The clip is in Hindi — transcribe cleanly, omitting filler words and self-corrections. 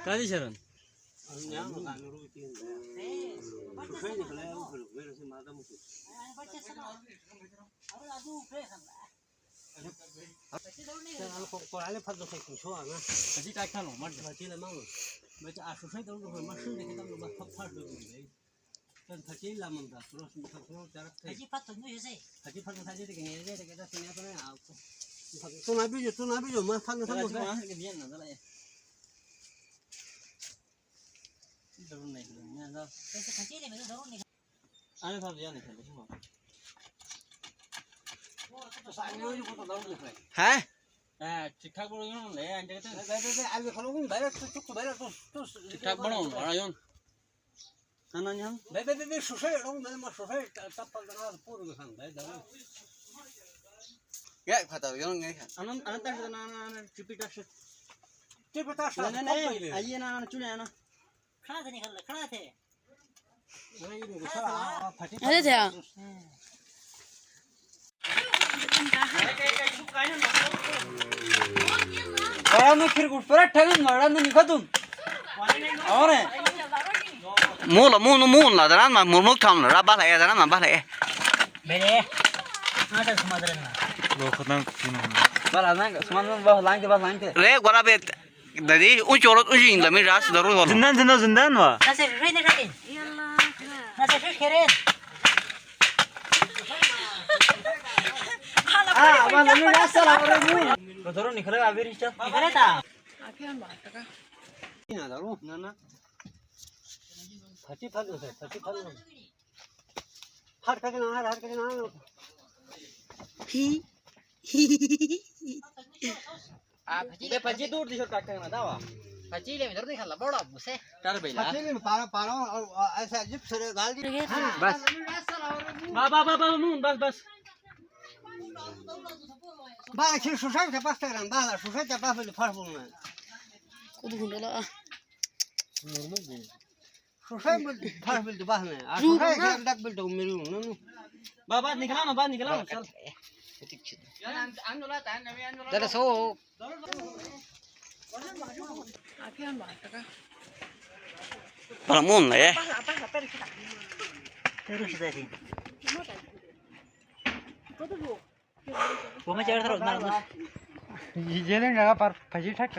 काजी शरण कोराले फतो से कुछ हुआ ना अजी टाइट ना मत बची ले मांगो मैं तो आशु से तो मैं शुरू देखे तब मैं फट दो दूंगा तब थकी ला मंगा रोज में थको जरा अजी फतो नहीं है थकी फट था जे देखेंगे ये देखे तो सुनिया तो नहीं आपको तू ना भी जो मैं फट था मुझे वहां के दिया ना जरा ये जरूर नहीं मैं जा ऐसे खची ले मैं जरूर नहीं आने साहब दिया नहीं खेले सुनो तो सामने वाली को तो दौड़ दे है ठीक ठाक बोलो ना ले अंडे के दे आगे खलो को बैठ तो चुप बैठ तो ठीक ठाक बनाओ बड़ा योन ना ना हम बे सुसे रो मैं सुसे तब पर ना पूरा के संग दे क्या खाता हो योन नहीं अनंत अनंत ना ना टिपिटा से टिपिटा से नहीं आइए ना चुने ना खड़ा थे निकल खड़ा थे अरे थे और मैं फिर कुछ पर ठगन मारा नहीं खतुम और मूल là đó mà muốn thông là bắt lại đó mà bắt lại मेरे आटा समझ रहे ना वो खतम बाला ना समान बाला लाइन के बाद लाइन के रे गुरा बे ददी उ चोरत उ जिंग लमी रास जरूर हो जिंदान वा नसे रेन खाते नसे फिश खेरेन वाला लमी रास चला रे मु तो निकलेगा अभी रिश्ता निकले था ना दारू ना ना थकी फट हर के ना बे पजी दूर दिशो काट ना दावा खची ले इधर निकल बड़ा मुसे तार बेला थकी में पारो और ऐसा जिप से गाल दी बस बा नून बस बाला खिर सुसाई के पास तेरा बाला सुसाई के पास ले फड़ बोलना खुद घुंडला सुसाई में फड़ बोल दे बाहर में आ सुसाई के डक बोल तो मेरू नो बाबा निकला ना चल dale so para mun le तेरे से थी वो मैं चढ़ रहा हूं ये ले लगा पर फजी ठक